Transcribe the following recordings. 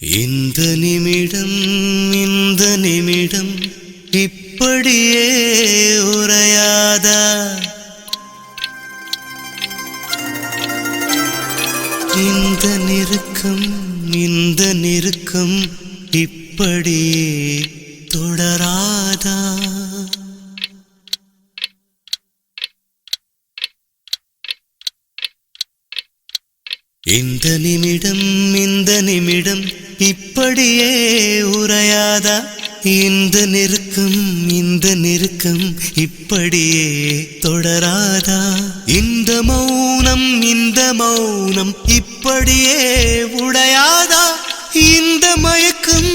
இந்த நிமிடம் இப்படியே உரையாதா? இந்த நெருக்கம் இப்படியே தொடராதா? இந்த நிமிடம் இப்படியே உரையாதா? இந்த நெருக்கம் இப்படியே தொடராதா? இந்த மௌனம் இப்படியே உடையாதா? இந்த மயக்கம்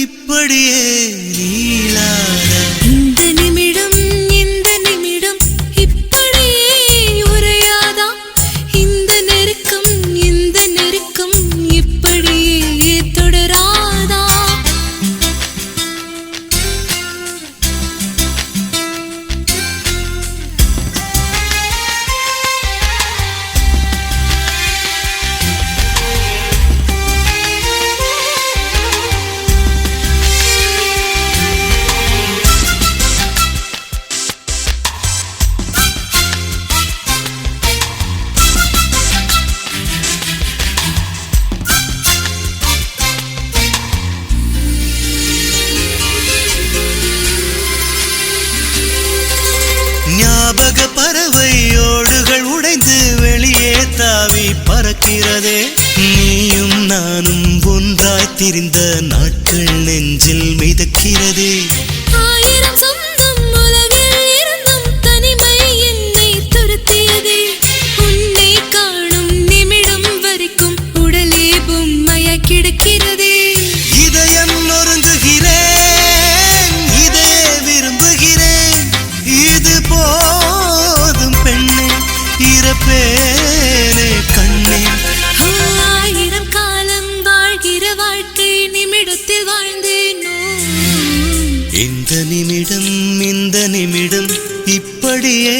இப்படியே நீளாதா? இந்த நிமிடம் இப்படியே உரையாதா? இந்த நெருக்கம் இப்படியே தொடராதா? ஞாபக பறவை ஓடுகள் உடைந்து வெளியே தாவி பறக்கிறதே. நீயும் நானும் ஒன்றாய் திரிந்த நாட்கள் நெஞ்சில் மிதக்கிறதே. ஆயிரம் சொந்தம் உலகில் இருந்தும் தனிமை என்னை துரத்தியதே. உன்னை காணும் நிமிடம் வரைக்கும் உடலே பொம்மையாய் கிடக்கிறதே. இதயம் நொறுங்குகிறேன், இதையே விரும்புகிறேன். இது போதும் பெண்ணே, இறப்பேனே கண்ணே. ஆயிரம் காலம் வாழ்கிற வாழ்க்கை நிமிடத்தில் வாழ்ந்தேனோ. இந்த நிமிடம் இப்படியே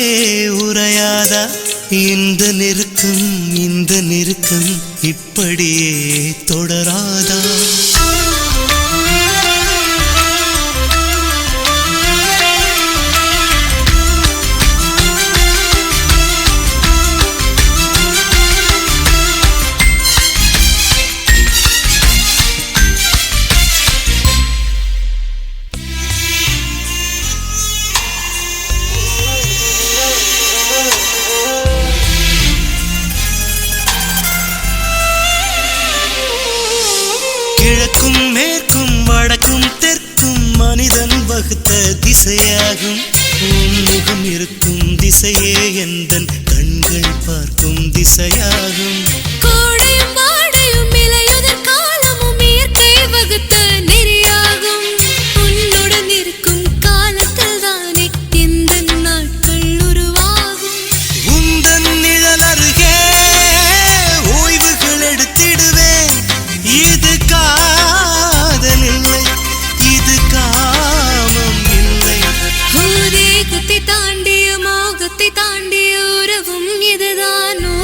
உரையாதா? இந்த நெருக்கம் இப்படியே தொடராதா? கிழக்கும் மேற்கும் வடக்கும் தெற்கும் மனிதன் வகுத்த திசையாகும். உன்முகம் இருக்கும் திசையே எந்தன் கண்கள் பார்க்கும் திசையாகும். கோடையும் வாடையும் இலையுதிர் காலமும் இயற்கை வகுத்த நெறியாகும். உன்னுடன் இருக்கும் காலத்தில் தானே எந்த நாட்கள் உருவாகும். உந்தன் நிழல் அருகே ஓய்வுகள் எடுத்திடுவேன். இது காதல் இல்லை, இது காமம் இல்லை. தேகத்தை தாண்டிய மோகத்தை தாண்டிய உறவும் இதுதானோ?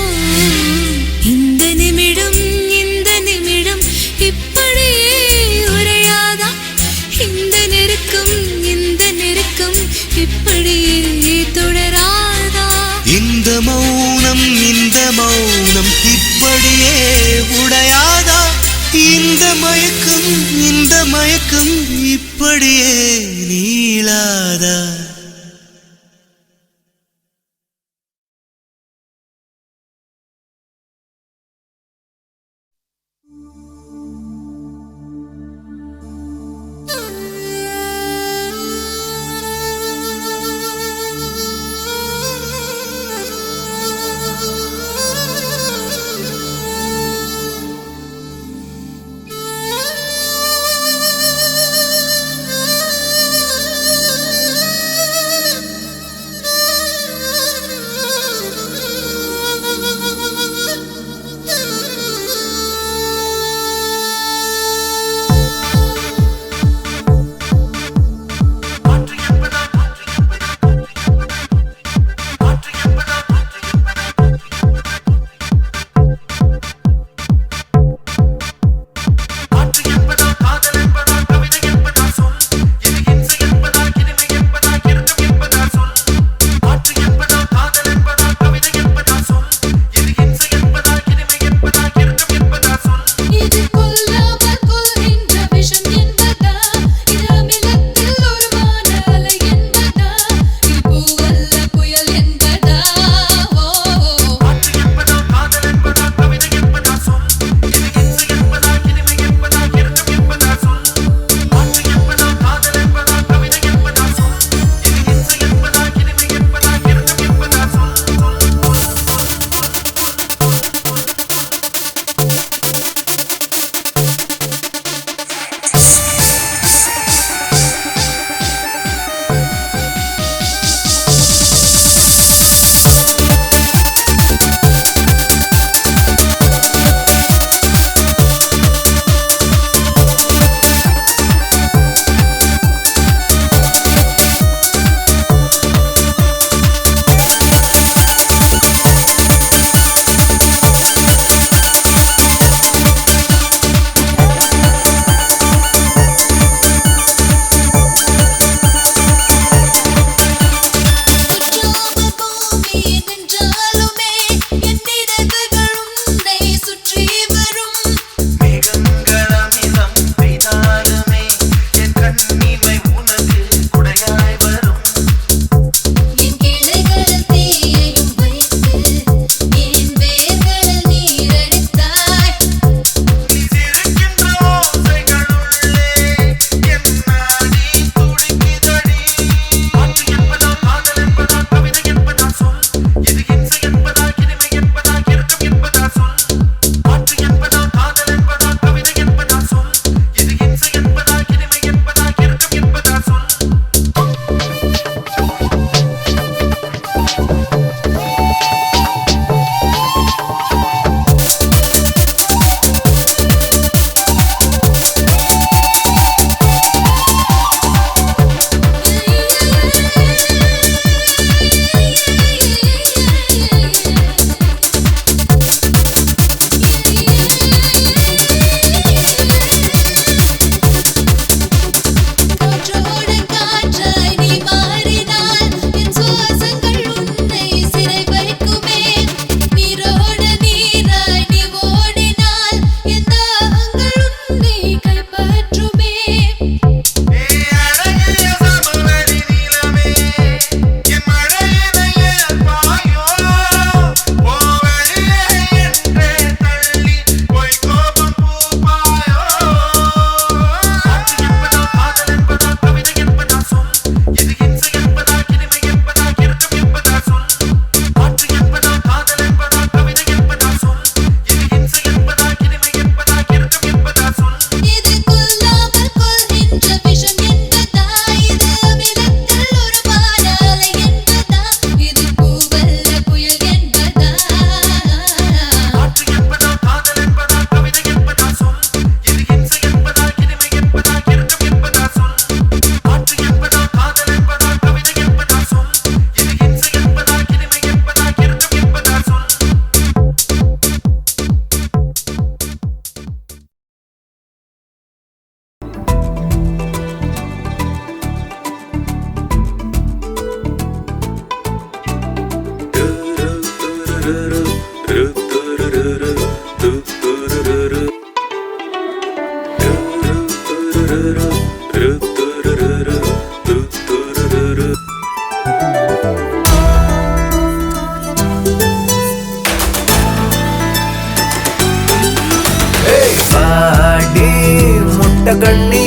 முட்டை கண்ணி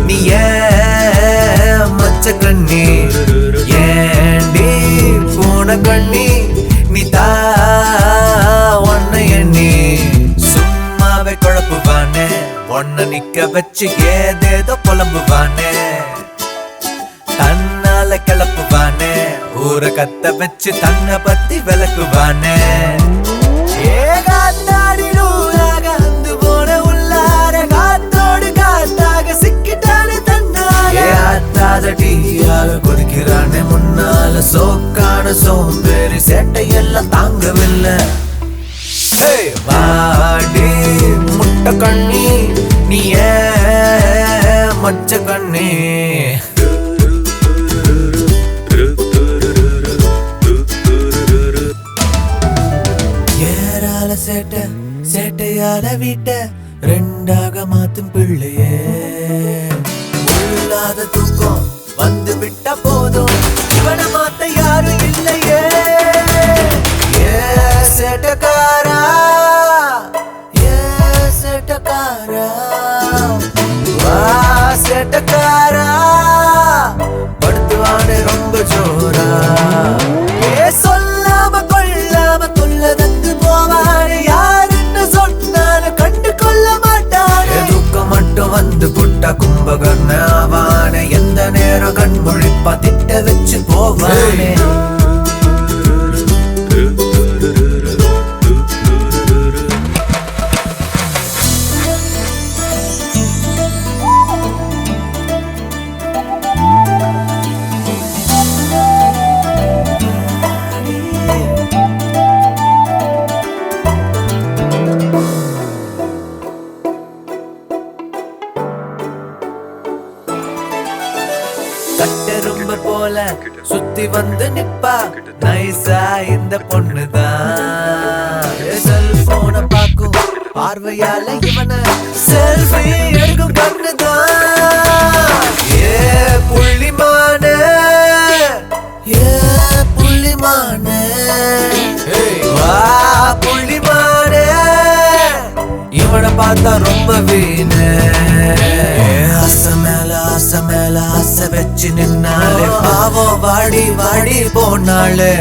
நீ மச்ச கண்ணி ஏண்டி பூனை கண்ணி நீ தா ஒன்ன எண்ணி சும்மாவே குழப்புவானே ஒன்ன நிக்க வச்சு ஏதேதோ புலம்புவானே தன்னால கிளப்புவானே ஊரை கத்த வச்சு தன்னை பத்தி விளக்குவானே ஏகாத்தாடி நூறாக அந்து போன உள்ளார காத்தோடு காத்தாக சிக்கிட்டானே தன்னாலே ஆத்தாதடியாக கொதிக்கிறானே முன்னால சோக்கான சோம்பேறி சேட்டையெல்லாம் தாங்கவில்லை வாடி முட்டை கண்ணி நீ மச்ச கண்ணி சேட்டை சேட்டையால வீட்ட ரெண்டாக மாத்தும் பிள்ளையே உள்ளாத தூக்கம் வந்து விட்ட போதும் இவனை மாத்த யாரும் இல்லையே ஏ சேட்டக்காரா ஏ சேட்டக்காரா வா சேட்டக்காரா படுத்துவானே ரொம்ப ஜோரா ஏ சொல்லாம கொள்ளாம தொல்லதந்து போவானே யாருன்னு சொன்னாலும் கண்டு கொள்ள மாட்டானே தூக்கம் மட்டும் வந்து புட்டா கும்பகர்ண ஆவானே எந்த நேரம் கண் முழிப்பா திட்ட வச்சு போவானே கட்டெரும்ப போல சுத்தி வந்து நிப்பா நைசா இந்த பொண்ணுதான் செல்போன பாக்கும் பார்வையால இவன செல்ஃபி எடுக்கும் கண்ணுதான் ஏ புள்ளிமான ஏ புள்ளிமான வா புள்ளிமான இவனை பார்த்தா ரொம்ப வீணு ஆசை மேல ஆசை வச்சு நின்னாலே பாவம் வாடி வாடி போனாலே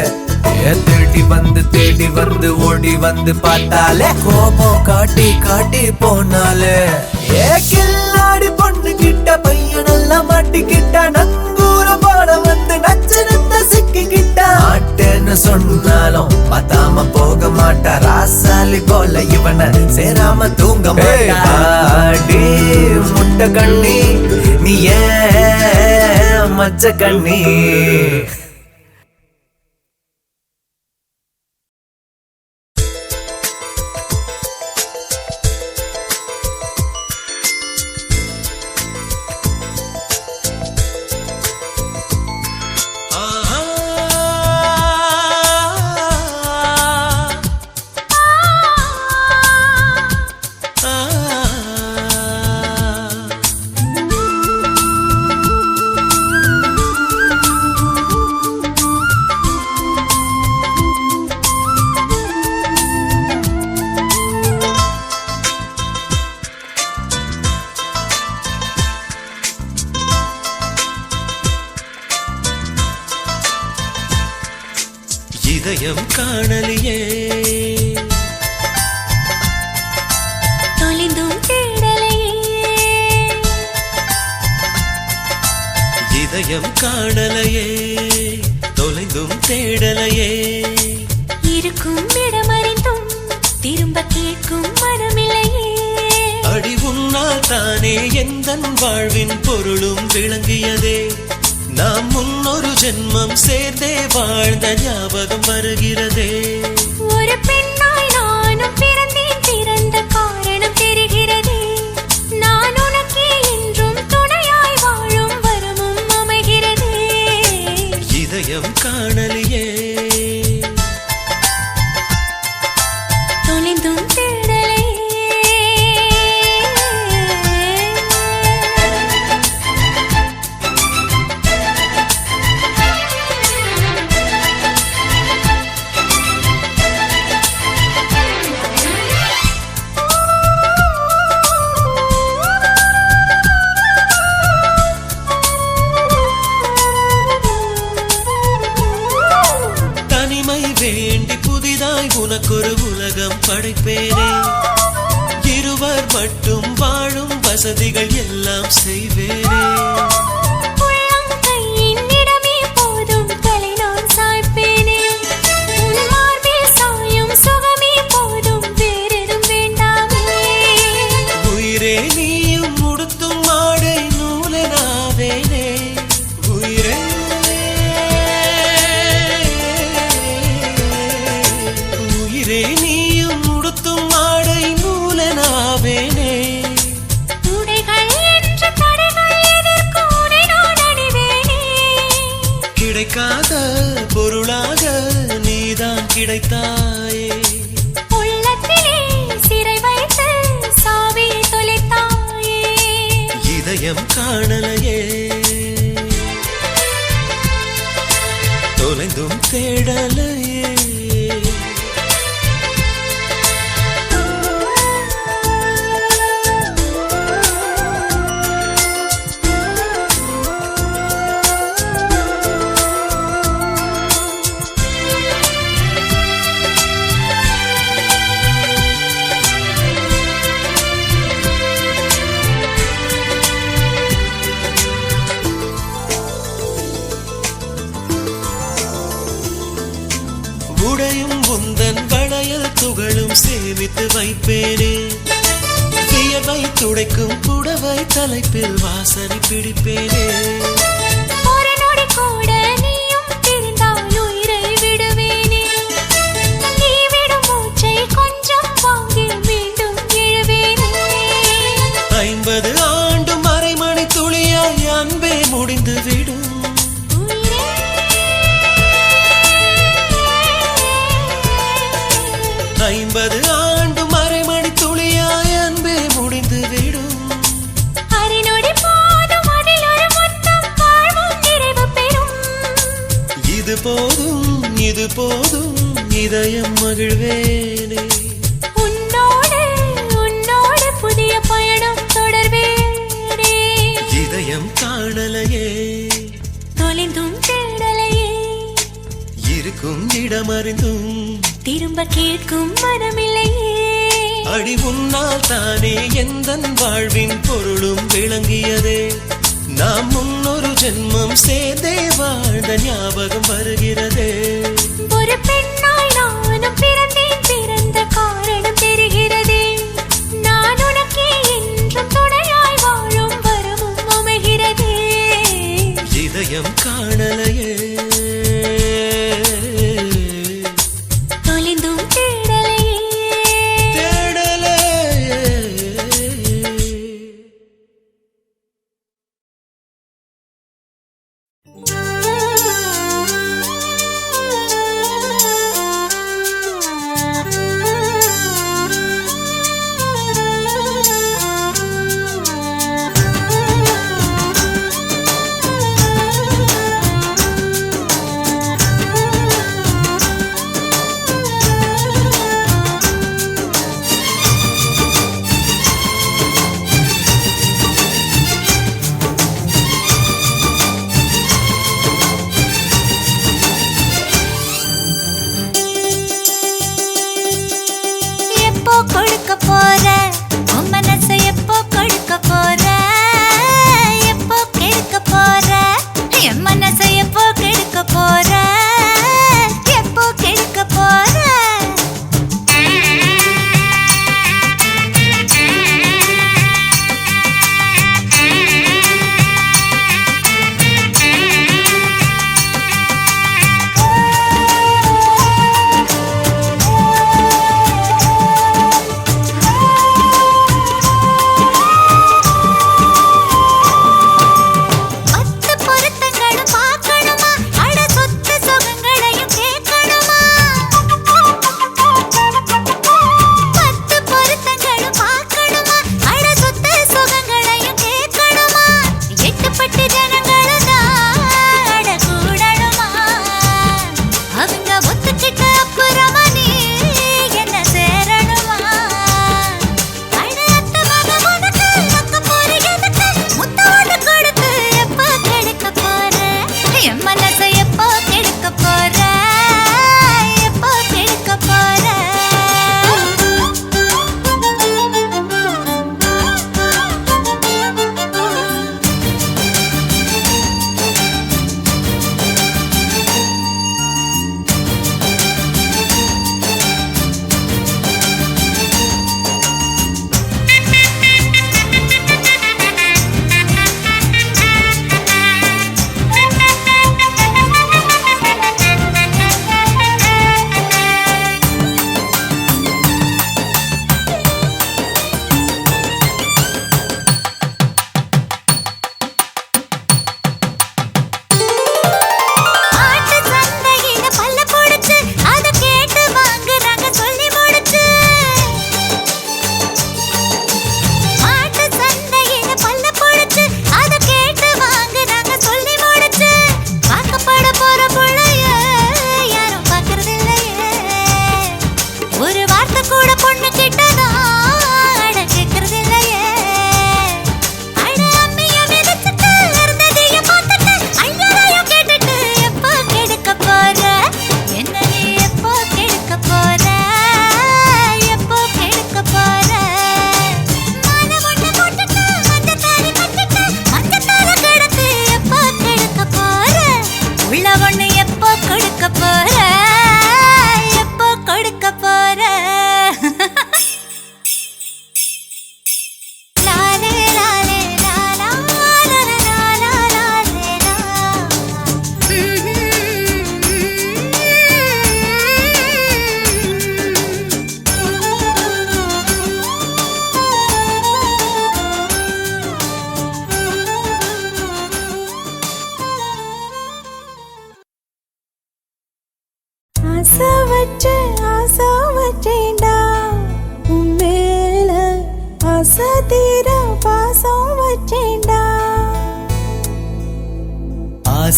தேடி வந்து ஓடி வந்து பார்த்தாலே கோபம் காட்டி காட்டி போனாலே ஏ கில்லாடி பொண்ணு கிட்ட பையனெல்லாம் மாட்டிக்கிட்டா நங்கூர போட வந்து நச்சனத்த சிக்கிக்கிட்டா மாட்டேன்னு சொன்னாலும் பார்த்தாம போக மாட்டா ராசாலி போல இவனை சேராம தூங்க மாட்டாடி முட்டை கண்ணி நீ மச்ச கண்ணி இதயம் காணலியே தொலைந்தும் தேடலையே இதயம் காணலையே தொலைந்தும் தேடலையே இருக்கும் இடமறிந்தும் திரும்ப கேட்கும் மனமில்லையே அடி உன்னால் தானே எந்தன் வாழ்வின் பொருளும் விளங்கியதே நாம் முன்னொரு ஜென்மம் சேர்ந்தே வாழ்ந்த ஞாபகம் வருகிறதே ஒரு பெண்ணாய் நானும் பிறந்தேன் பிறந்த காரணம் தெரிகிறதே நான் உனக்கே என்றும் துணையாய் வாழும் வரமும் அமைகிறதே இதயம் காணலியே புதிதாய் உனக்கொரு உலகம் படைப்பேனே இருவர் மட்டும் வாழும் வசதிகள் எல்லாம் செய்வேனே உள்ளங்கையின் இடமே போதும் தலை நான் சாய்ப்பேனே உன் மார்பில் சாயும் சுகமே போதும் வேறெதும் வேண்டாமே உயிரே நீயும் உடுத்தும் ஆடை நூலனாவேனே உயிரே உயிரே நீயும் உடுத்தும் ஆடை நூலனாவேனே உடைகள் என்ற தடைகள் எதற்கு உன்னை நான் அணிவேனே கிடைக்காத பொருளாக நீதான் கிடைத்தாயே உள்ளத்திலே சிறை வைத்து சாவியை தொலைத்தாயே இதயம் காணலையே தொலைந்தும் தேடலையே உடையும் உந்தன் வளையல் துகளும் சேமித்து வைப்பேனே வியர்வை துடைக்கும் புடவை தலைப்பில் வாசனை பிடிப்பேனே ஒரு நொடி கூட நீயும் பிரிந்தால் உயிரை விடுவேனே நீ விடும் மூச்சை கொஞ்சம் வாங்கி மீண்டும் எழுவேனே 50 ஆண்டும் அரைமணி துளியாய் அன்பே முடிந்து விடும் 50 ஆண்டும் அரைமணி துளியாய் அன்பே முடிந்து விடும் அரைநொடி போதும் அதில் ஒரு முத்தம் வாழ்வும் நிறைவு பெறும் இது போதும் இதயம் மகிழ்வேனே உன்னோடு புதிய பயணம் தொடர்வேனே இதயம் காணலையே தொலைந்தும் தேடலையே இருக்கும் இடமறிந்தும் திரும்ப கேட்கும் மனமில்லையே அடி உன்னால் தானே எந்தன் வாழ்வின் பொருளும் விளங்கியதே நாம் முன்னொரு ஜென்மம் சேர்ந்தே வாழ்ந்த ஞாபகம் வருகிறதே ஒரு பெண்ணாய் நானும் பிறந்தேன் பிறந்த காரணம் தெரிகிறதே நான் உனக்கே என்றும் துணையாய் வாழும் வரமும் அமைகிறதே இதயம் காணலையே தொலைந்தும் தேடலையே தேடலையே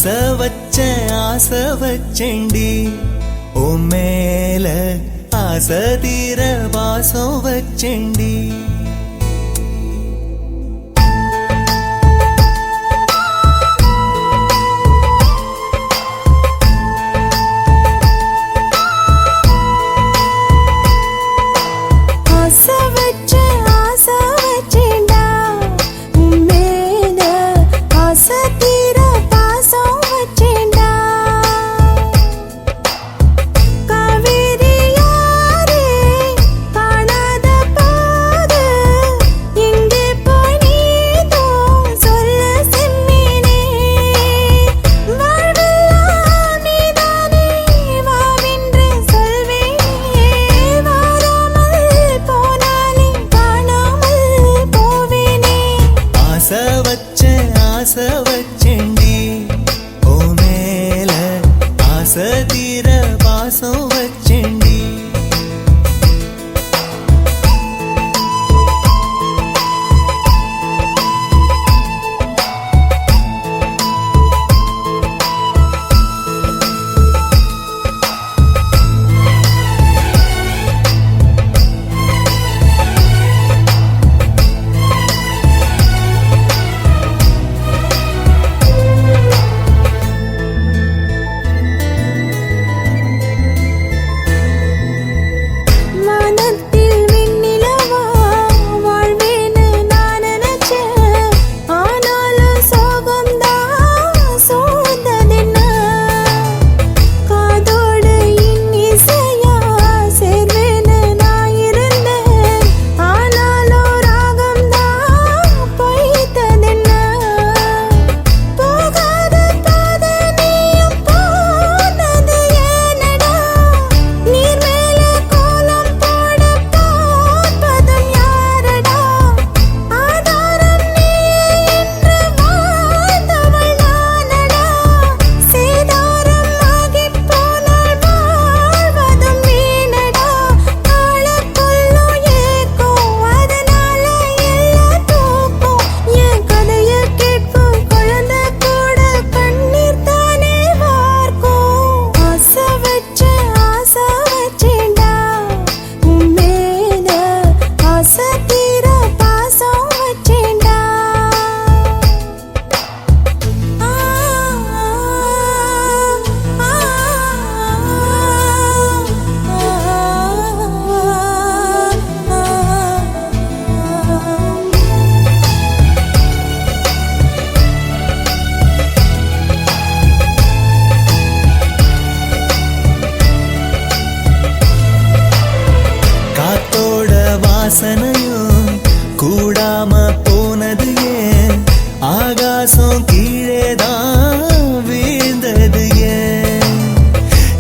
ஆசை வச்சேண்டி உன் மேல ஆசை தீர வாசம் வச்சேண்டி ஆசை வச்சேண்டி உன் மேல ஆசை தீர வாசம் வச்சேண்டி வாசனையும் கூடாம போனது ஏன் ஆகாசம் கீழேதான் வீழ்ந்தது ஏன்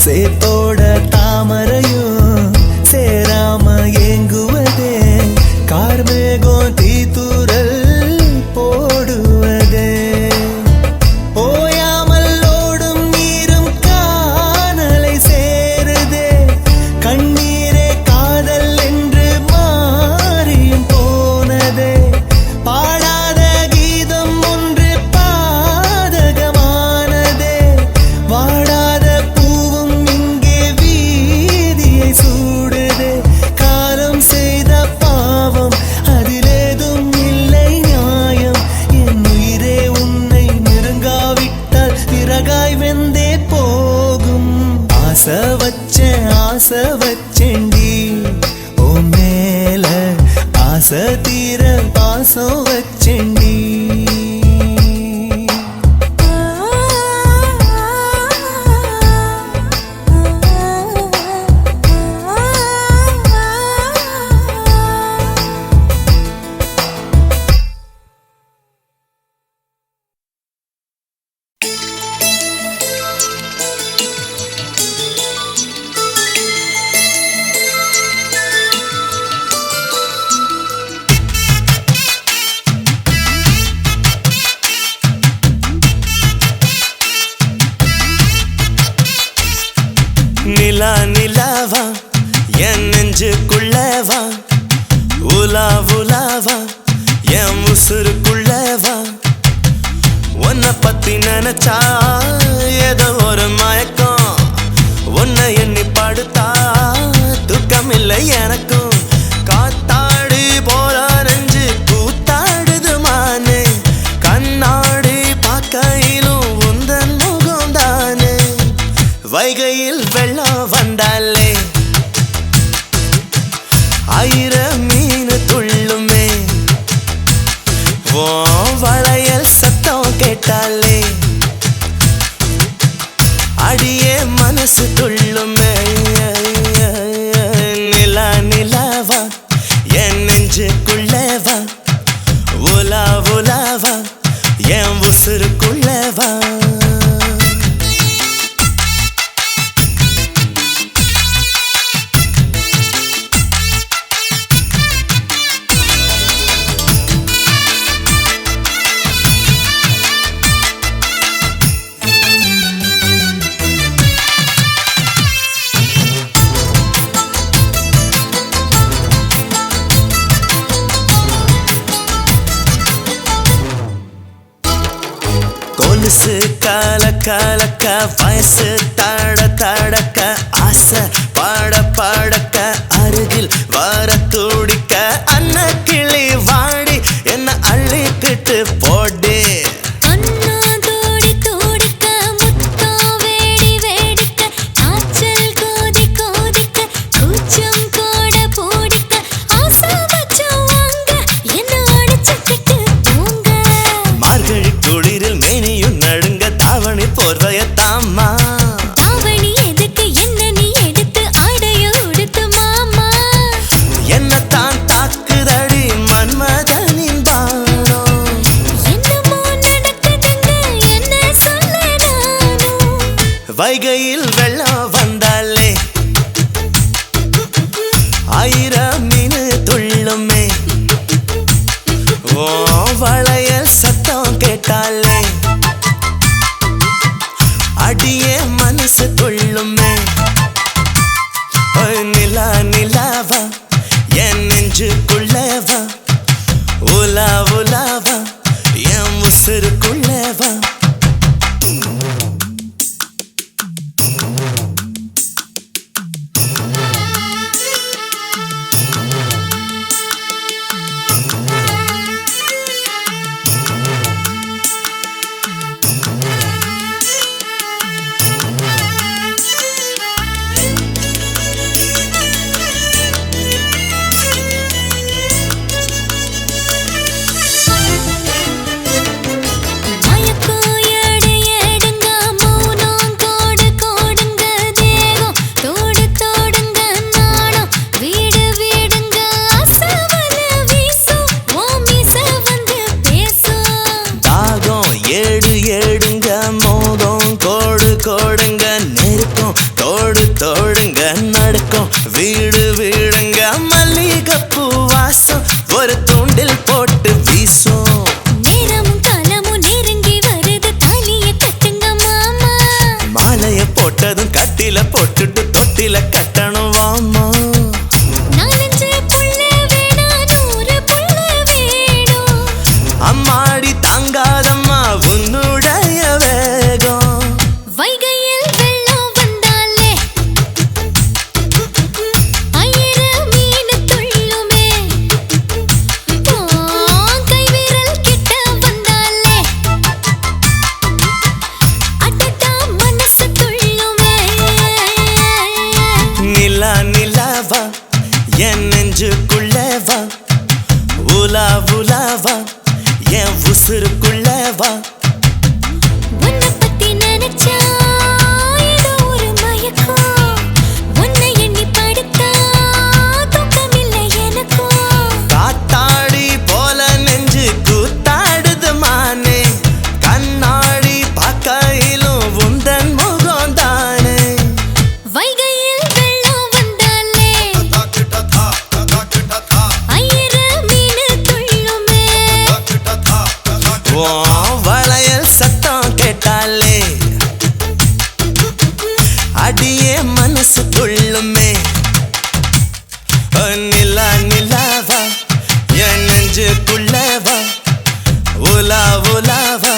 சேத்தோட தாமரையும் சேராம ஏங்குவதே கார்மேகம் தீத்துரல் போடுவதே ஓயாமல் ஓடும் நீரும் காணலை சேருதே கண்ணீரே காதல் என்று மாறியும் போனதே பாடாத கீதம் ஒன்று பாதகமானதே வாடாத பூவும் இங்கே வீதியை சூடுதே காலம் செய்த பாவம் அதிலேதும் இல்லை நியாயம் என் உயிரே உன்னை நெருங்காவிட்டால் பிறகாய் வெந்தே போகும் ஆசை வச்சேண்டி உன் மேல ஆசை தீர பாசம் வச்சேண்டி நிலா நிலாவா என் நெஞ்சுக்குள்ளவா உலா உலாவா என் உசுருக்குள்ளவா உன்னை பத்தி நினைச்சா ஏதோ ஒரு மயக்கம் உன்னை எண்ணி படுத்தா துக்கம் இல்லை எனக்கும் காத்தாடி போல நெஞ்சு கூத்தாடுது மானே கண்ணாடி பார்க்கையிலும் உந்தன் முகம் தானே வைகையில் வெள்ளம் வந்தாலே ஆயிரம் மீன் துள்ளுமே ஓ வளையல் சத்தம் கேட்டாலே அடியே மனசு துள்ளுமே நிலா நிலாவா என் நெஞ்சுக்குள்ளவா உலா உலாவா என் உசுருக்குள்ளவா கொலுசு கால காலக்க வயசு தட தடக்க ஆசை பாட பாடக்க அருகில் வர துடிக்க அன்ன கிளி வாடி என்ன அள்ளிக்கிட்டு போடு போர்வையத்தாம்மா தாவணி எதுக்கு என்ன நீ எடுத்து ஆடைய உடுத்து மாமா என்னத்தான் தாக்குதடி மன்மதனின் பாணம் என்னமோ நடக்குதுங்க என்ன சொல்ல நானும் வைகையில் வெள்ளம் வந்தாலே ஆயிரம் மீன் துள்ளுமே ஓ வளையல் சத்தம் கேட்டாலே அடியே மனசு துள்ளுமே நிலா நிலாவா என் நெஞ்சுக்குள்ளவா உலா உலாவா என் உசுருக்குள்ளவா ஏடுங்க மோகம் கோடு கோடுங்க நெருக்கம் தோடு தோடுங்க நடுக்கம் வீடு வீடுங்க மல்லிகைப்பூ வாசம் ஒரு தூண்டில் போட்டு வீசும் நேரமும் காலமும் நெருங்கி வருது தாலிய கட்டுங்க மாமா மாலைய போட்டதும் கட்டில போட்டுட்டு தொட்டில கட்டணும் வாமா நாலஞ்சு புள்ள வேணா 100 புள்ள வேணும் அம்மாடி தாங்காதம்மா உன்னுடைய வேகம் வைகையில் வெள்ளம் வந்தாலே ஆயிரம் மீன் துள்ளுமே கை விரல் கிட்ட வந்தாலே அடடா மனசு துள்ளுமே நிலா நிலாவா என் நெஞ்சுக்குள்ளவா உலா உலாவா என் உசுருக்குள்ளவா உன்னை பத்தி நினைச்சா ஏதோ ஒரு மயக்கம் உன்னை எண்ணி படுத்தா தூக்கமில்லை எனக்கும் காத்தாடி போல நெஞ்சு கூத்தாடுது மானே கண்ணாடி பார்க்கையிலும் உந்தன் முகம் தானே வைகையில் வெள்ளம் வந்தாலே ஆயிரம் மீன் துள்ளுமே ஓ வளையல் சத்தம் கேட்டாலே அடியே மனசு துள்ளுமே நிலா நிலாவா என் நெஞ்சுக்குள்ளவா உலா உலாவா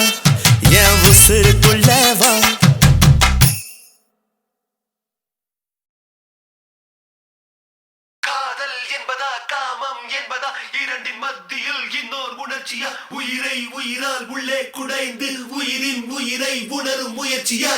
என்பதா காமம் என்பதா இரண்டின் மத்தியில் இன்னோர் உணர்ச்சியா உயிரை உயிரால் உள்ளே குடைந்து உயிரின் உயிரை உணரும் முயற்சியா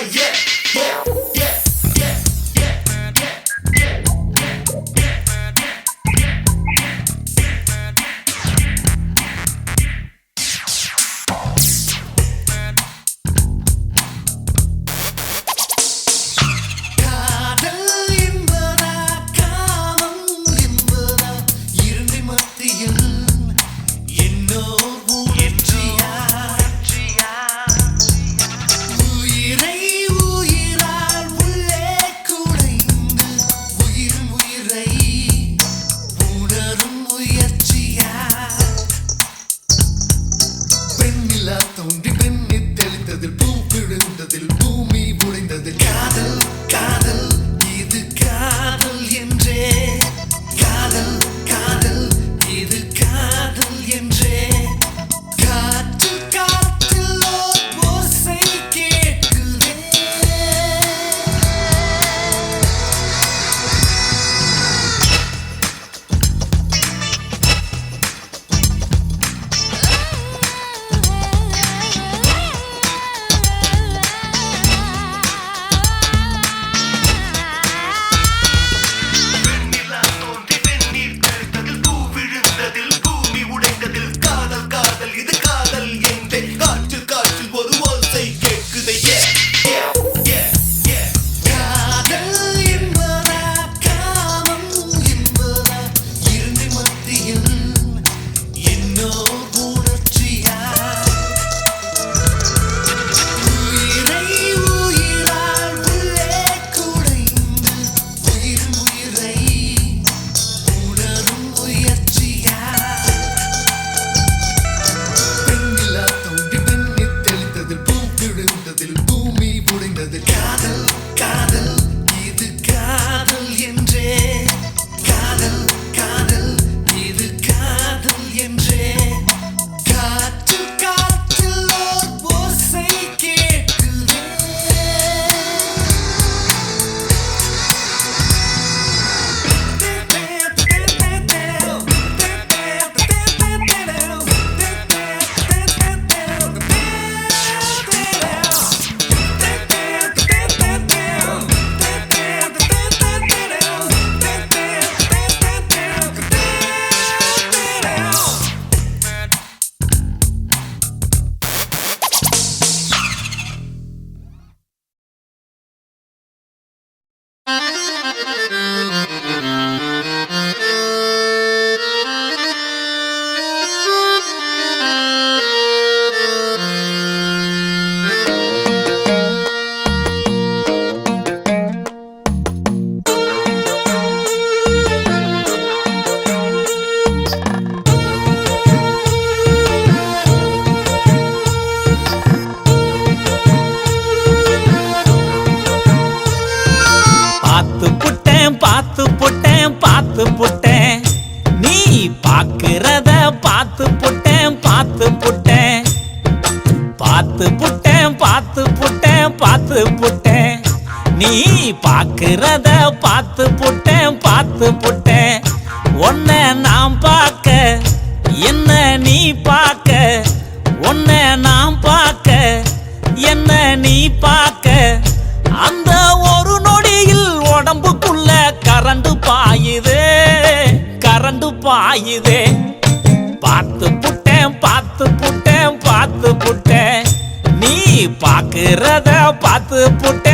நீ பாக்குறத பார்த்து புட்டேன் உன்னை நான் பார்க்க என்ன நீ பார்க்க உன்னை நான் பார்க்க என்ன நீ பார்க்க அந்த ஒரு நொடியில் உடம்புக்குள்ள கரண்டு பாயுதே பார்த்து புட்டேன் நீ பாக்குறத பார்த்து புட்டேன்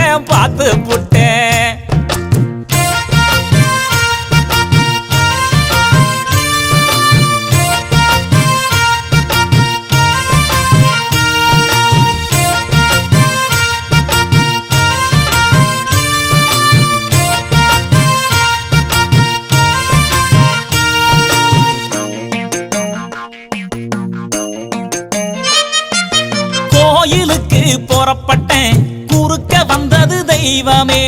கோயிலுக்கு புறப்பட்டேன் குறுக்க வந்தது தெய்வமே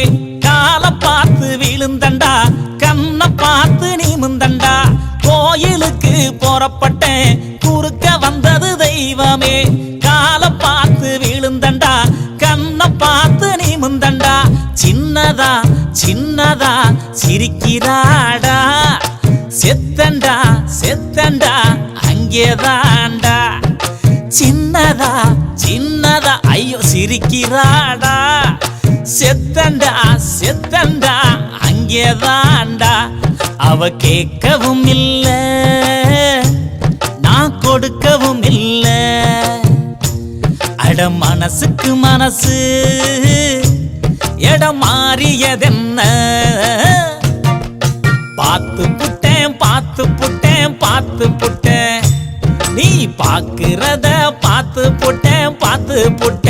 காலை பார்த்து விழுந்தண்டா கண்ணை பார்த்து நிமிந்தண்டா கோயிலுக்கு புறப்பட்டேன் குறுக்க வந்தது தெய்வமே காலை பார்த்து விழுந்தண்டா கண்ணை பார்த்து நிமிந்தண்டா சின்னதா சிரிக்கிறாடா செத்த அங்கேதாண்டா. சின்னதா சின்னதா ஐயோ சிரிக்கிறாடா. செத்தண்டா செத்தண்டா அங்கேதாண்டா. அவ கேட்கவும் இல்ல, நான் கொடுக்கவும் இல்ல. அட மனசுக்கு மனசு இடம் மாறியதென்ன. பார்த்து புட்டேன் பார்த்து புட்டேன் பார்த்து புட்டேன். நீ பாக்குறத பார்த்து புட்டேன் பார்த்து புட்டேன்.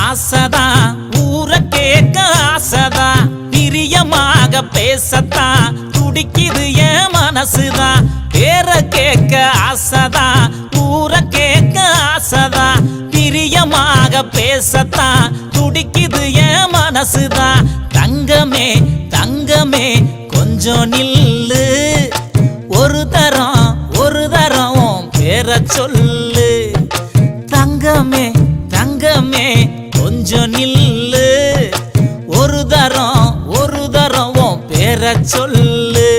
ஆசதா ஊர கேட்க ஆசதா. பிரியமாக பேசத்தா துடிக்குது என் மனசுதா. பேர கேட்க ஆசதா ஊர கேட்க ஆசதா. பிரியமாக பேசத்தா துடிக்குது என் மனசுதா. தங்கமே தங்கமே கொஞ்சம் நில்லு. ஒரு தரம் பேர சொல்லு. தங்கமே தங்கமே கொஞ்சம் நில்லு. ஒரு தரம் உன் பேர சொல்லு.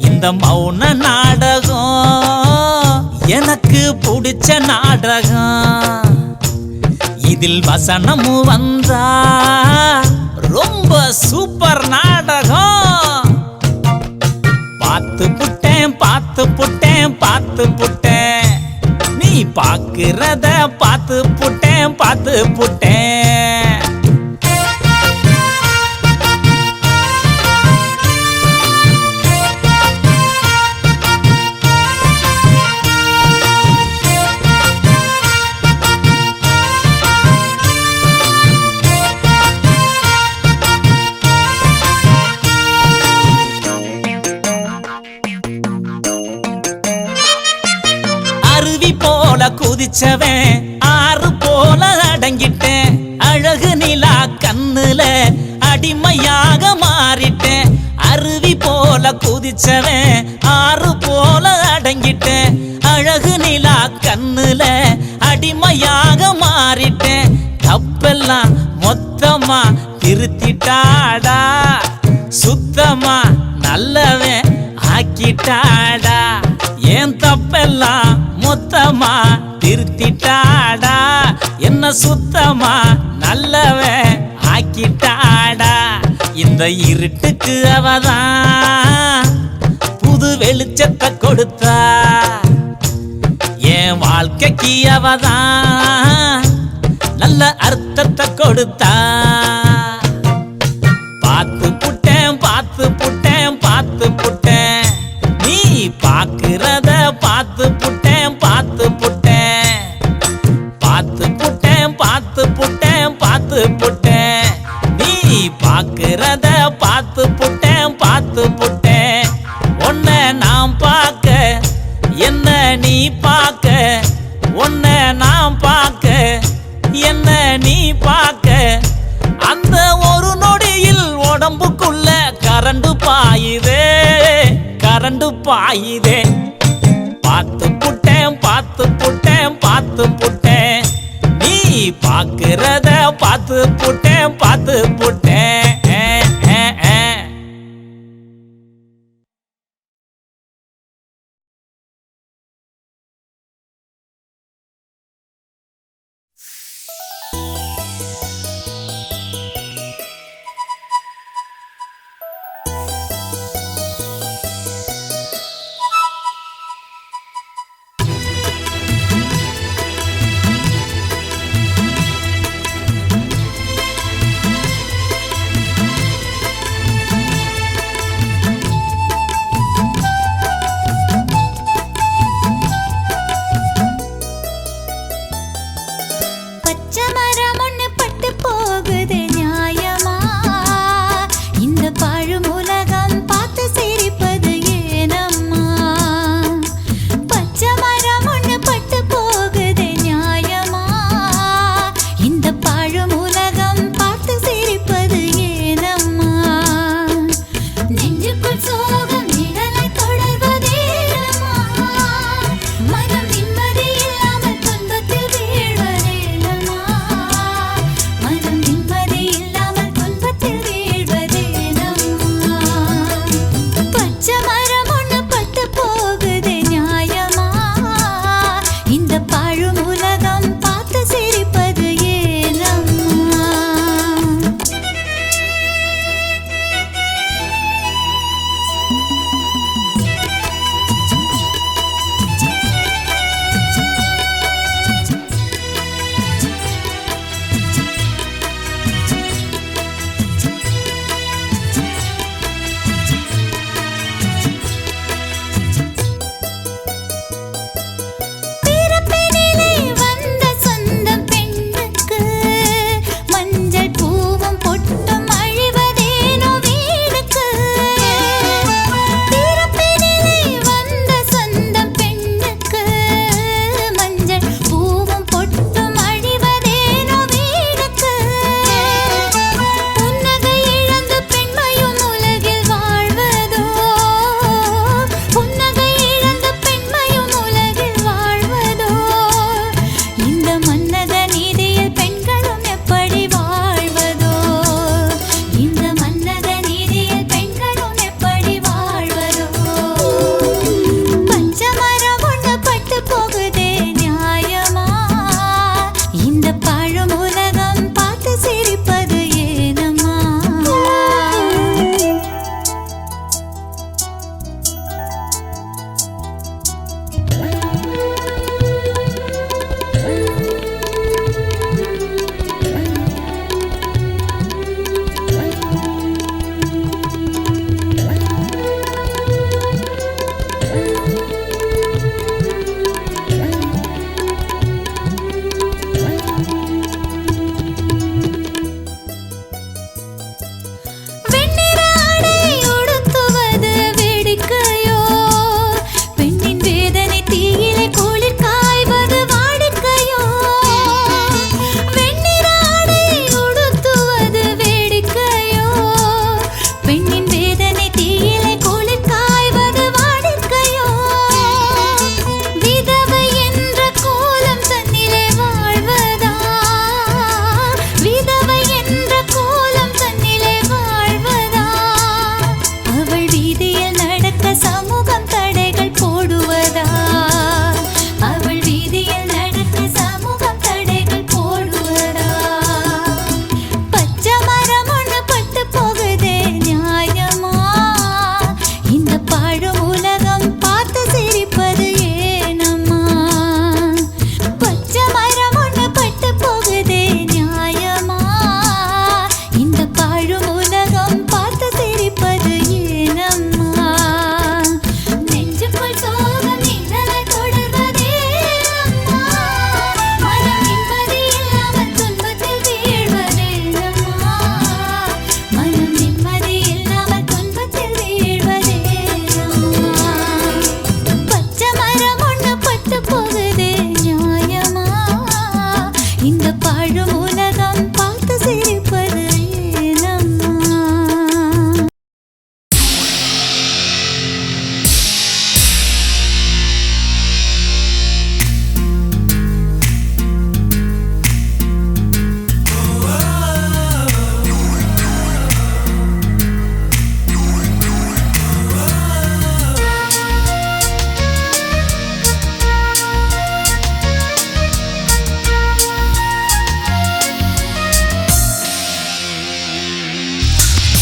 இந்த மௌன நாடகம் எனக்கு பிடிச்ச நாடகம். இதில் வசனமும் வந்தா ரொம்ப சூப்பர் நாடகம். பார்த்து புட்டேன் பார்த்து புட்டேன் பார்த்து புட்டேன். நீ பாக்குறத பார்த்து புட்டேன் பார்த்து புட்டேன். அருவி போல குதிச்சவன் ஆறு போல அடங்கிட்டேன். அழகு நிலா கண்ணுல அடிமையாக மாறிட்டேன். அருவி போல குதிச்சவன் ஆறு போல அடங்கிட்டேன். அழகு நிலா கண்ணுல அடிமையாக மாறிட்டேன். தப்பெல்லாம் மொத்தமா திருத்திட்டாடா. சுத்தமா நல்லவன் ஆக்கிட்டாடா. ஏன் தப்பெல்லாம் மொத்தமா திருத்திட்டாடா. என்ன சுத்தமா நல்லவன் ஆக்கிட்டாடா. இந்த இருட்டுக்கு அவதான் புது வெளிச்சத்தை கொடுத்தா. என் வாழ்க்கைக்கு அவதான் நல்ல அர்த்தத்தை கொடுத்தா. பார்த்து புட்டேன் பார்த்து புட்டேன் பார்த்து புட்டேன். நீ பாக்குறத பார்த்து புட்டேன் பார்த்து புட்டேன். பார்த்து புட்டேன் பார்த்து புட்டேன் பார்த்து புட்டேன். நீ பாக்குறத பார்த்து புட்டேன் பார்த்து புட்டேன். உன்னை நான் பார்க்க என்ன நீ பார்க்க. உன்னை நான் பார்க்க என்ன நீ பார்க்க. அந்த ஒரு நொடியில் உடம்புக்குள்ள கரண்டு பாயுதே கரண்டு பாயுதே. பார்த்து புட்டேன் பார்த்து புட்டேன் பார்த்து புட்டேன். நீ பாக்குறத பார்த்து புட்டேன் பார்த்து புட்டேன்.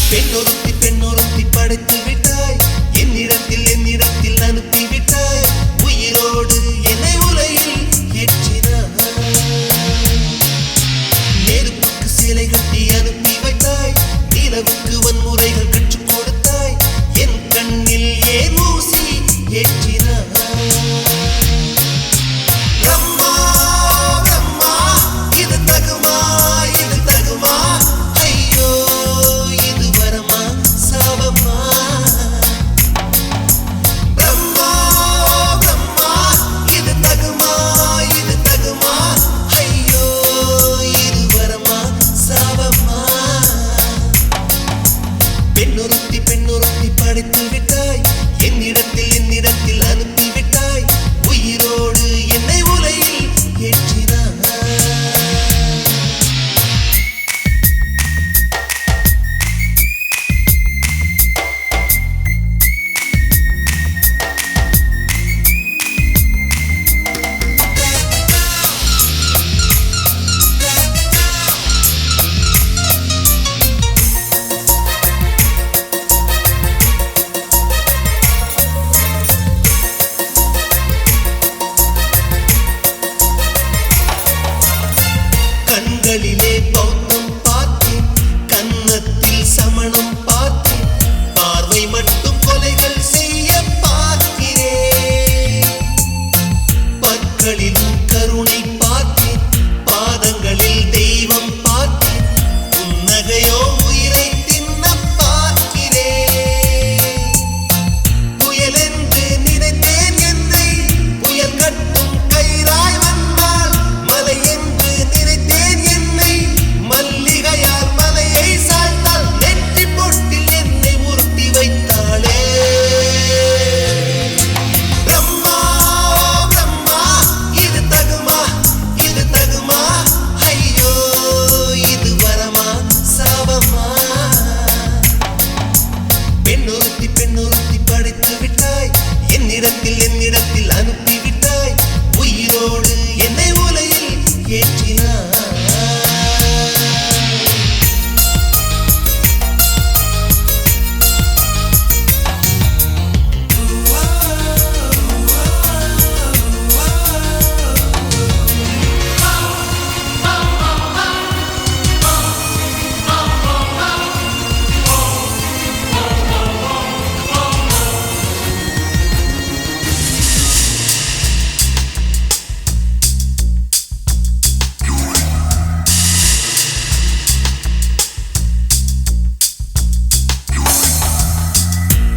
பெண்ணொருத்தி படைத்து விட்டாய் என்னிடத்தில் அனுப்பி விட்டாய் உயிரோடு என்னை உலையில் ஏற்றினாய் நெருப்புக்கு சிலை கட்டி அனுப்பி வைத்தாய் நிலவுக்கு வன்முறைகள் கற்றுக் கொடுத்தாய் என் கண்ணில் ஏன் ஊசி ஏற்றினாய் பிரம்மா பிரம்மா இது தகுமா ஐயோ இது வரமா சாபமா பிரம்மா பிரம்மா இது தகுமா ஐயோ இது வரமா சாபமா பெண்ணொருத்தி படைத்து விட்டாய் என்னிடத்தில் அனுப்பி விட்டாய் உயிரோடு என்னை உலையில் ஏற்றினாய் கண்களிலே பௌத்தம் பார்த்தேன் கன்னத்தில் சமணம் பார்த்தேன் பார்வை மட்டும் கொலைகள் செய்ய பார்க்கிறேன் பற்களிலும் கருணை பார்த்தேன் பாதங்களில் தெய்வம் பார்த்தேன் புன்னகையோ உயிரை தின்ன பார்க்கிறேன் புயலென்று நினைத்தேன் என்னை புயல் கட்டும் கயிறாய் வந்தால் மலை என்று நினைத்தேன் என்னை மல்லிகையால் மலையை சாய்த்தால் நெற்றி பொட்டில் என்னை உருட்டி வைத்தாளே பிரம்மா பிரம்மா இது தகுமா ஐயோ இது வரமா சாபமா பெண்ணொருத்தி படைத்து விட்டாய் என்னிடத்தில் அனுப்பி விட்டாய் உயிரோடு என்னை உலையில் ஏற்றினாய்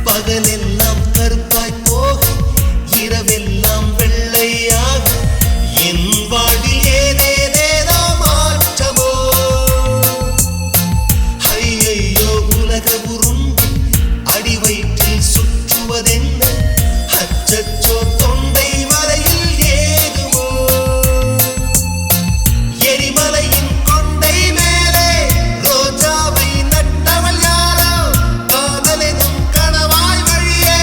பகலெல்லாம் கருப்பாய் போக இரவெல்லாம் வெள்ளையாக என் வாழ்வில் ஏதேதேதோ மாற்றமோ ஐயையோ உலக உருண்டு அடி வயிற்றில் சுற்றுவதென்ன அச்சச்சோ தொண்டை வரையில் ஏகுமோ எரிமலையின் கொண்டை மேலே ரோஜாவை நட்டவள் யாரோ காதலெனும் கணவாய் வழியே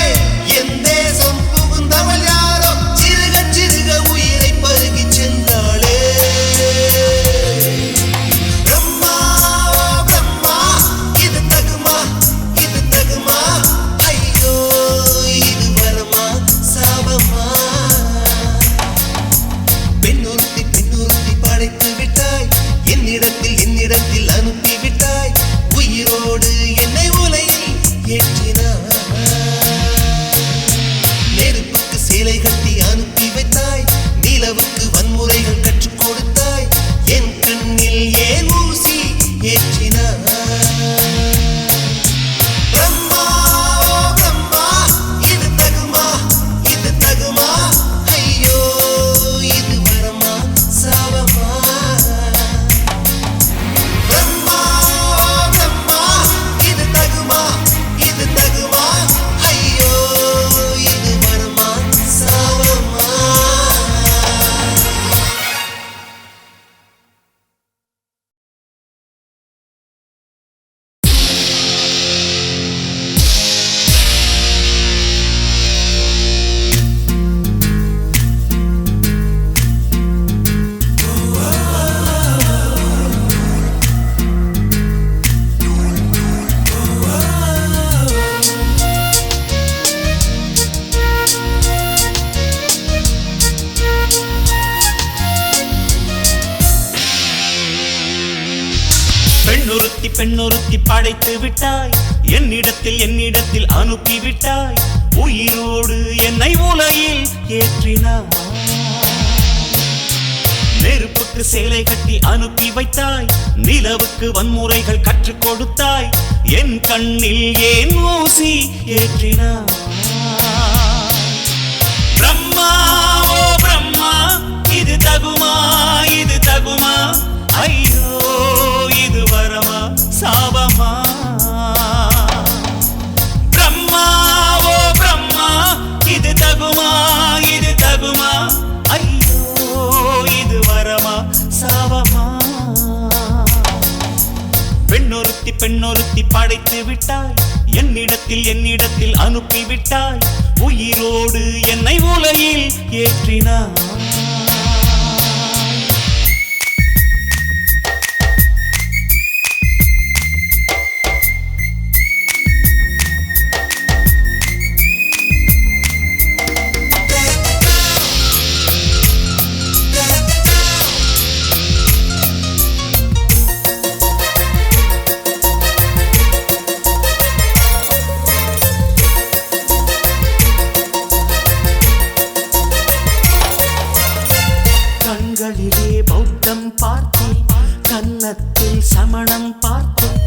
பெண்ணொருத்தி பெண்ணொருத்தி படைத்து விட்டாய் என்னிடத்தில் அனுப்பி விட்டாய் உயிரோடு என்னை உலையில் ஏற்றினாய் நெருப்புக்கு சேலை கட்டி அனுப்பி வைத்தாய் நிலவுக்கு வன்முறைகள் கற்றுக் கொடுத்தாய் என் கண்ணில் ஏன் ஊசி ஏற்றினாய் பிரம்மா ஓ பிரம்மா இது தகுமா ஐயோ இது வரமா சாபமா பிரம்மா ஓ பிரம்மா இது தகுமா ஐயோ இது வரமா சாபமா பெண்ணொருத்தி படைத்து விட்டாய் என்னிடத்தில் அனுப்பி விட்டாய் உயிரோடு என்னை உலையில் ஏற்றினாய் கண்களிலே பௌத்தம் பார்த்தேன் கன்னத்தில் சமணம் பார்த்தேன்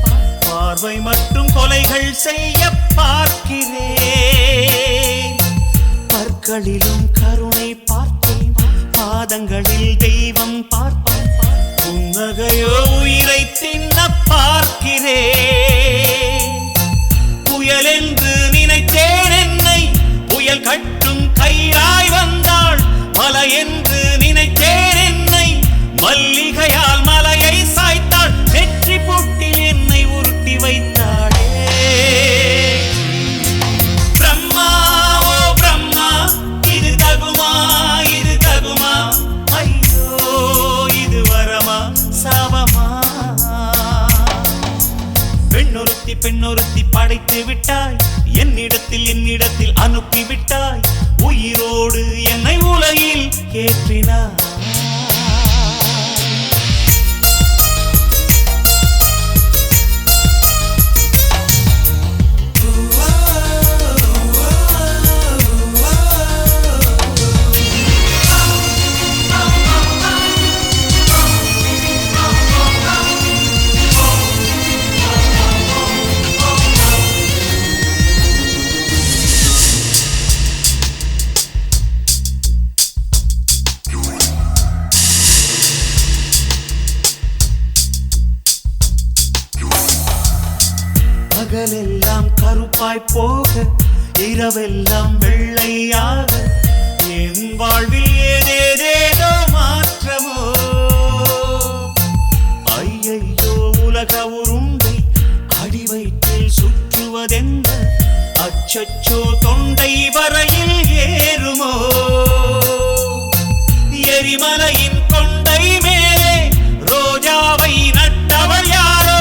பார்வை மற்றும் கொலைகள் செய்ய பார்க்கிறேன் பற்களிலும் கருணை பார்த்தேன் பாதங்களில் தெய்வம் பார்த்தேன் புன்னகையோ உயிரை தின்ன பார்க்கிறேன் புயல் என்று நினைத்தேன் என்னை புயல் கட்டும் கயிறாய் வந்தாள் மலை என்று நினைத்தேன் என்னை மல்லிகையால் மலையை சாய்த்தாள் வெற்றி பொட்டில் என்னை உருட்டி வைத்தாளே பிரம்மா ஓ பிரம்மா இது தகுமா ஐயோ இது வரமா சாபமா பெண்ணொருத்தி படைத்து விட்டாய் என்னிடத்தில் அனுப்பி விட்டாய் உயிரோடு என்னை உலையில் ஏற்றினாய் பகலெல்லாம் கருப்பாய் போக இரவெல்லாம் வெள்ளையாக என் வாழ்வில் ஏதேதேதோ மாற்றமோ ஐயையோ உலக உருண்டை அடி வயிற்றில் சுற்றுவதென்ன அச்சச்சோ தொண்டை வரையில் ஏறுமோ எரிமலையின் கொண்டை மேலே ரோஜாவை நட்டவள் யாரோ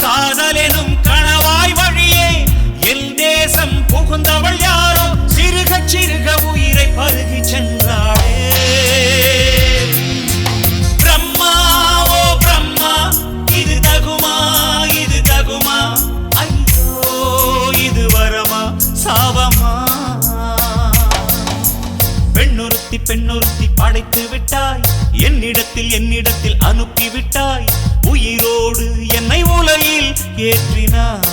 காதலெனும் கணவாய் வழியே என் தேசம் புகுந்தவள் யாரோ சிறுக உயிரை பருகி சென்றாளே பிரம்மா ஓ பிரம்மா இது தகுமா ஐயோ இது வரமா சாபமா பெண்ணொருத்தி படைத்து விட்டாய் என்னிடத்தில் அனுப்பி விட்டாய் உயிரோடு என்னை உலையில் ஏற்றினாய்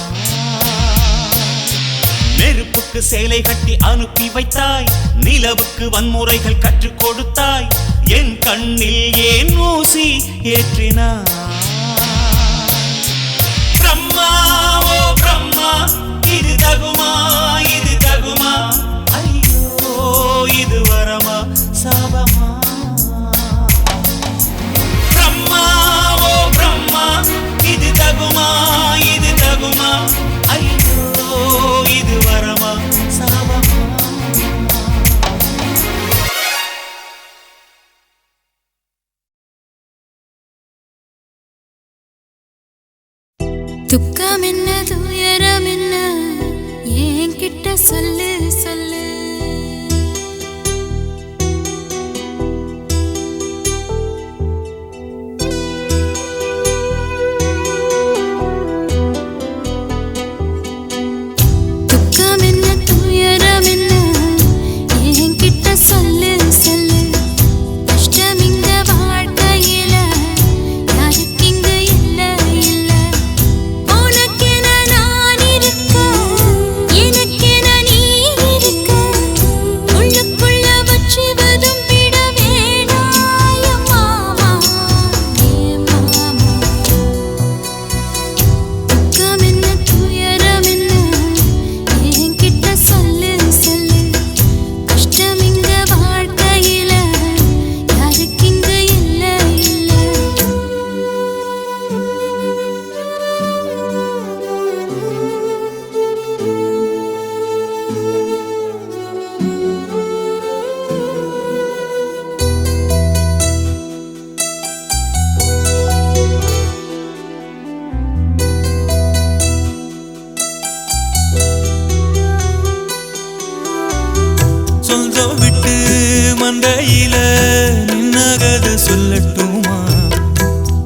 நெருப்புக்கு சேலை கட்டி அனுப்பி வைத்தாய் நிலவுக்கு வன்முறைகள் கற்றுக் கொடுத்தாய் என் கண்ணில் ஏன் ஊசி ஏற்றினாய் பிரம்மா ஓ பிரம்மா இது தகுமா ஐயோ இது வரமா சாபமா பிரம்மா ஓ பிரம்மா இது தகுமா ஐயோ இது வரமா சாபமா துக்கம் என்ன துயரம் என்ன என்கிட்ட சொல்லு சொல்லட்டுமா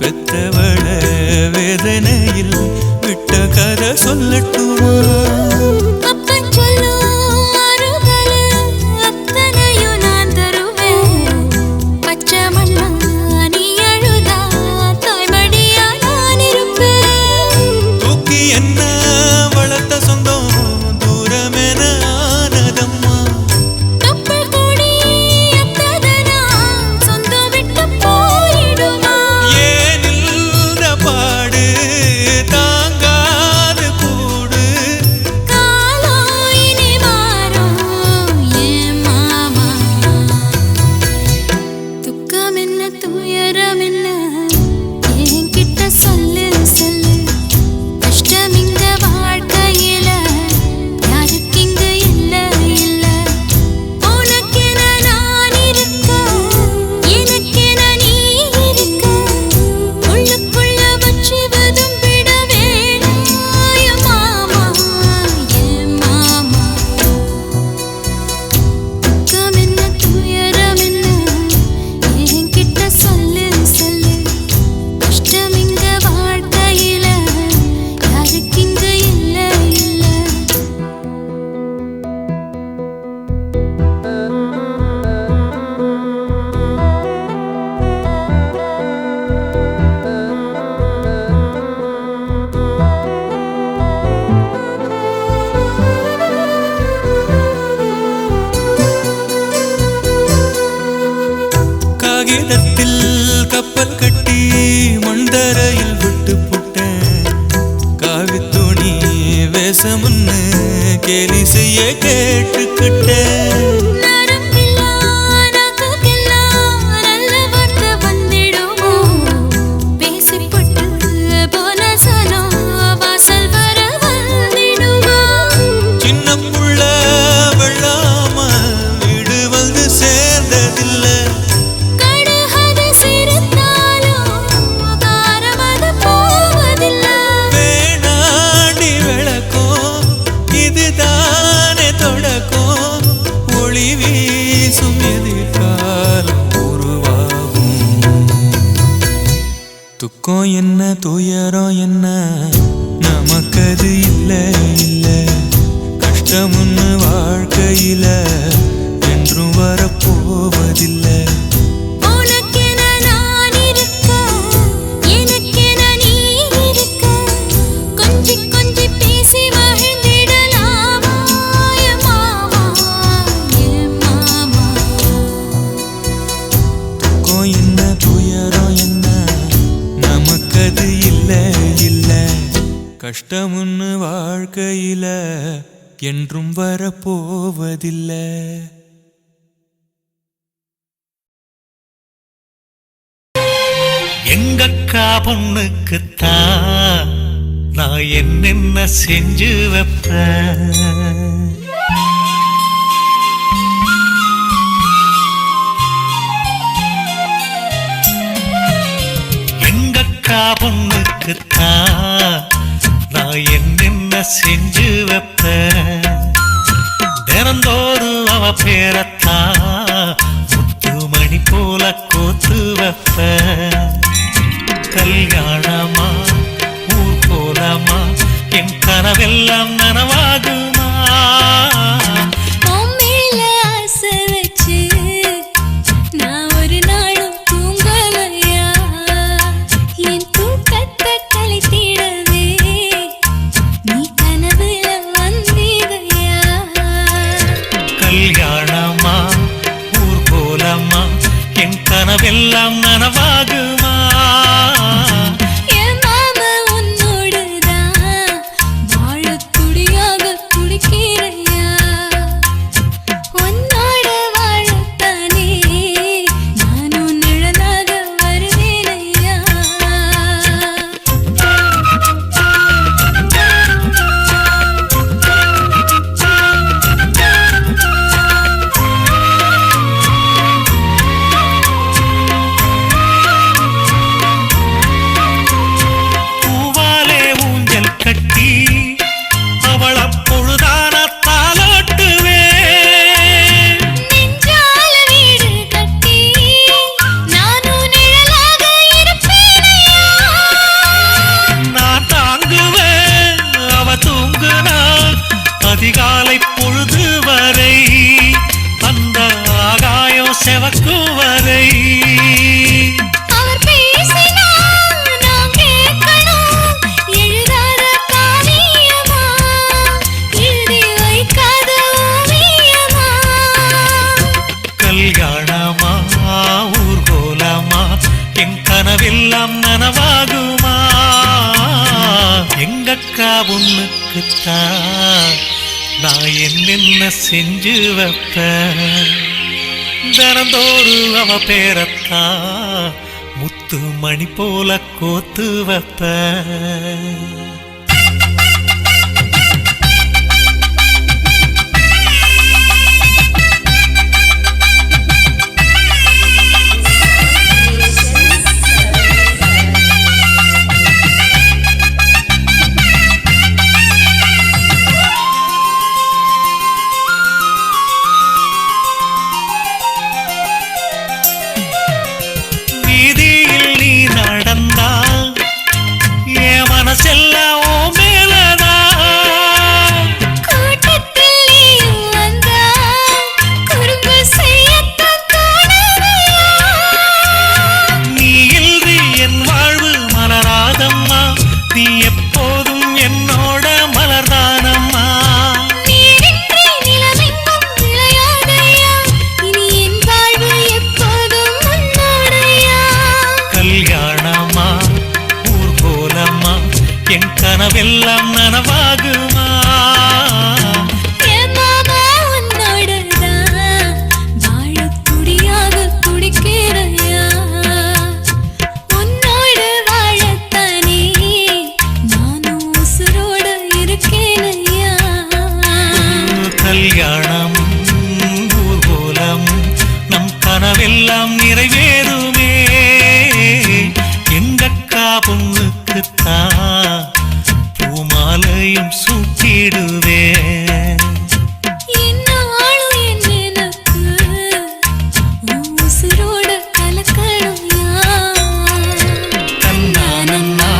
பெத்தவள வேதனையில் விட்ட கதை சொல்லட்டுமா அப்பன் சொல்லும் ஆறுதலு அத்தனையும் நான் தருவேன் பச்சை மண்ணா நீ அழுதா தாய்மடியா நான் இருப்பேன் தூக்கி என்ன வளர்த்த சொந்தம் தூரமென ஆனதம்மா கப்பல் கூடி அத்ததனா சொந்தம் விட்டு போயிடுமா ஏனில்த பாடு தாங்காது கூடு காலம் இனி மாறும் என் மாமா துக்கம் என்ன துயரம் என்ன என்கிட்ட சொல்லு சொல்லு கஷ்டம் இங்க வாழ்க்கையில யாருக்கு இங்க இல்ல இல்ல உனக்கென நான் இருக்க எனக்கென நீ இருக்க உள்ளுக்குள்ள வச்சு விட வேணாம் என் மாமா என் மாமா துக்கம் என்ன துயரம் என்ன என்கிட்ட சொல்லு சொல்லு கஷ்டம் இங்க வாழ்க்கையில யாருக்கு இங்க இல்ல இல்ல காகிதத்தில் கப்பல் கட்டி மண்டரையில் விட்டு புட்டேன் காவி துணி வேஷமுன்னு கேலி செய்ய கேட்டுக்கிட்டேன் நரம்பில்லா நாக்குக்கெல்லாம் நல்ல வார்த்தை வந்திடுமோ பேசிப்பட்டு போன சனம் வாசல் வர வந்திடுமோ சின்ன புள்ள வெள்ளாம வீடு வந்து சேர்ந்ததில்லை கடுகது சிரித்தாலும் காரமது போவதில்லை வேணாண்டி விளக்கும் இதுதானே தொடக்கம் ஒளி வீசும் எதிர்காலம் உருவாகும் துக்கம் என்ன துயரம் என்ன நமக்கது இல்ல இல்ல கஷ்டம்னு வாழ்க்கையில என்றும் வரப்போவதில்லை உனக்கென நான் இருக்க எனக்கென நீ இருக்க கொஞ்சி கொஞ்சி பேசி மகிழ்ந்திடலாமா என் மாமா என் மாமா துக்கம் என்ன துயரம் என்ன நமக்கது இல்ல இல்ல கஷ்டம்னு வாழ்க்கையில என்றும் வரப்போவதில்லை எங்கக்கா பொண்ணுக்குத்தான் நான் என்னென்ன செஞ்சு வைப்பேன் எங்கக்கா பொண்ணுக்குத்தான் நான் என்னென்ன செஞ்சு வைப்பேன் தினந்தோறும் அவ பேரத்தான் முத்துமணி போல கோத்து வைப்பேன் கல்யாணமா ஊர் போலமா என் கனவெல்லாம் நனவாகுமா உன் மேல ஆசை வச்சு நான் ஒரு நாளும் தூங்கலையா என் தூக்கத்தை கலைத்திடவே நீ கனவுல வந்திதையா கல்யாணமா ஊர் போலமா என் கனவெல்லாம் நனவாகுமா என் மாமா உன்னோடுதான் வாழத் துடியாக துடிக்கிறையா உன்னோட வாழத்தானே நானும் நிழலாக வருவேனையா எங்கக்கா பொண்ணுக்குத்தான் நான் என்னென்ன செஞ்சு வைப்பேன் தினந்தோறும் அவ பேரத்தான் முத்து மணி போல கோத்து வைப்பேன் கனவெல்லாம் நனவாகுமா மாமா உன்னோடதான் வாழ துடியாக துடிக்கிறையா உன்னோட வாழத்தானே நானும் உசுரோட இருக்கேனையா கல்யாணம் ஊர்வலம் நம் கனவெல்லாம் நிறைவேறுமே எங்கக்கா பொண்ணுக்குத்தான் பூமாலையும் சூட்டிடுவேன் என்னாலும் எனக்கு உசுரோட கலக்கணும்யா தன்னானன்னா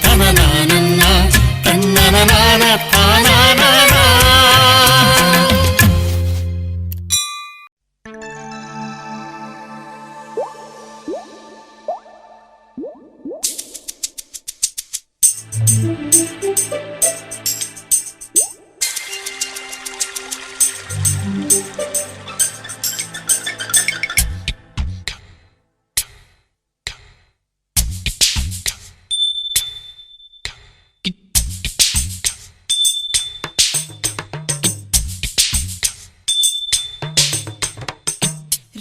தனனானன்னா தன்னனனான தானானா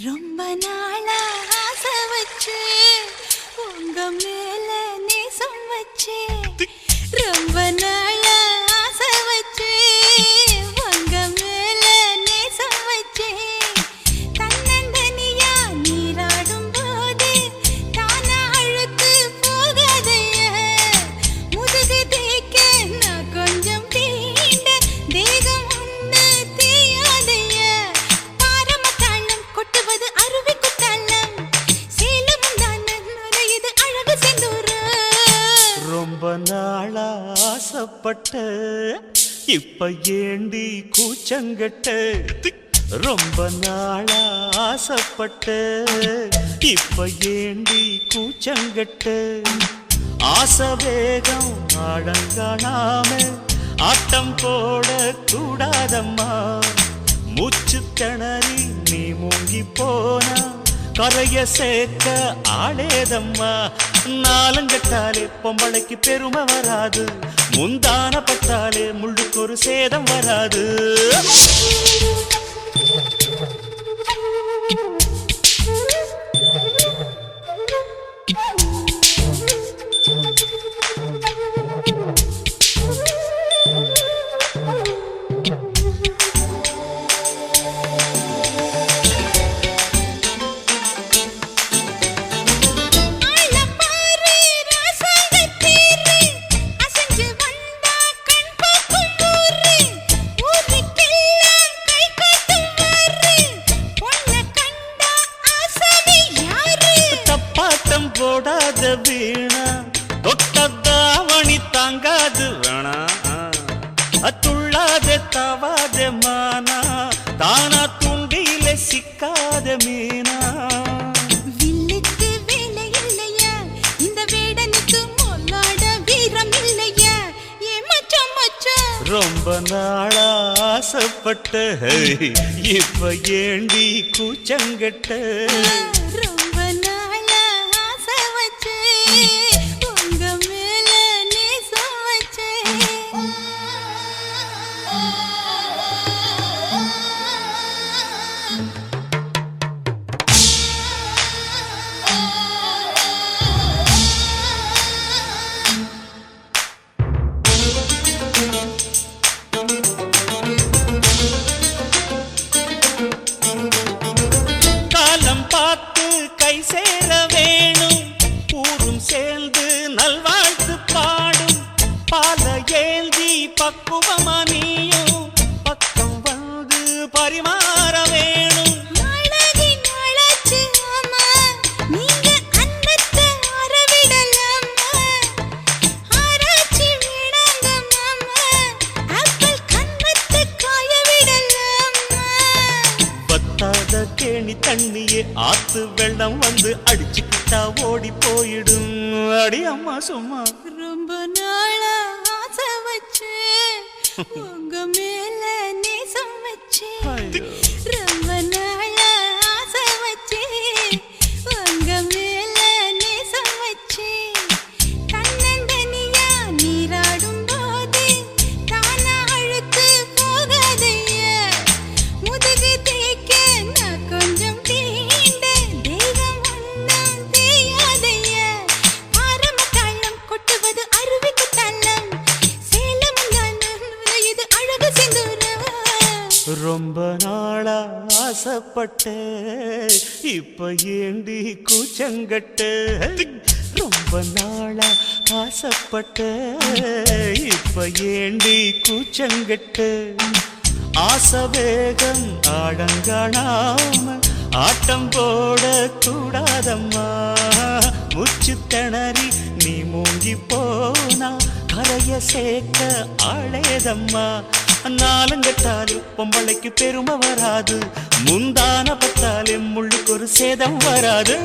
ரொம்ப நாளா ஆசை வச்சு உங்க மேல நேசம் வச்சு ரொம்ப நாளா ஆசை வச்சு உங்க மேல நேசம் வச்சு தன்னந்தனியா நீராடும் போது தானா அழுத்து போகாதைய முதுகு தேய்க்க நான் கொஞ்சம் தீண்ட தேகம் ஒன்று தேயாதைய பாரமத்தாளம் கொட்டுவது அருவி குத்தாளம் சேலமும் தான நுரையுது அழகு செந்தூர ரொம்ப நாளா ஆசைப்பட்ட இப்ப ஏண்டி கூச்சங்கட்ட ரொம்ப நாளா ஆசைப்பட்ட இப்ப ஏண்டி கூச்சங்கட்ட ஆசை வேகம் ஆடங்காணாம ஆட்டம் போட கூடாதம்மா மூச்சு திணறி நீ மூங்கி போனா கரைய சேர்க்க ஆளேதம்மா நாலங்கட்டாலே பொம்பளைக்கு பெருமை வராது முந்தான பட்டாலே முள்ளுக்கு ஒரு சேதம் வராது போடாத வீணா தொட்டதாவணி தாங்காது வேணா அத்துள்ளாத தவாத மானா தானா துண்டியில சிக்காத மீனா வில்லுக்கு வேலை இல்லையா இந்த வேடனுக்கு மொல்லாட வீரம் இல்லையா ஏ மச்சான் மச்சான் ரொம்ப நாளா ஆசைப்பட்ட இப்ப ஏண்டி கூச்சங்கட்ட ரொம்ப நாளா ஆசை வச்சு உங்க மேல நேசம் வச்சு பக்குவமா நீயும் பக்கம் வந்து பரிமாற வேணும். அழகின் அழகு அம்மா, நீங்க அன்னத்தை அறவிடலாமா? ஆராய்ச்சி விடாங்க மாமா, ஆப்பிள் கன்னத்தை காய விடலாமா? பத்தாத கேணி தண்ணியே ஆத்து வெள்ளம் வந்து அடிச்சுக்கிட்டா ஓடி போயிடும். அடி அம்மா சும்மா. ரொம்ப நாளா ஆசை வச்சு உங்க மேல நேசம் வச்சு, ரொம்ப நாளா ஆசை வச்சு உங்க மேல நேசம் வச்சு, தன்னந்தனியா நீராடும் போது தானா அழுத்து போகாதையா, முதுகு தேய்க்க நான் கொஞ்சம் தீண்ட தெய்வம் ஒன்றும் தெரியாதையா, ஆரம்ப தாளம் கொட்டுவது அருவிக்கு தள்ளம், சேலம் இது அழகு சிந்துரம். ரொம்ப நாளா ஆசைப்பட்ட இப்ப ஏண்டி கூச்சங்கட்ட. ரொம்ப நாளா ஆசைப்பட்ட இப்ப ஏண்டி கூச்சங்கட்ட. ஆசை வேகம் ஆடங்காணாம ஆட்டம் போட கூடாதம்மா. முச்சு திணறி நீ மூங்கி போனா கரைய சேர்க்க ஆளேதம்மா. நாலங்கட்டாலும் பொம்பளைக்கு பெருமை வராது, முந்தான பத்தாலே முள்ளுக்கு ஒரு சேதம் வராது.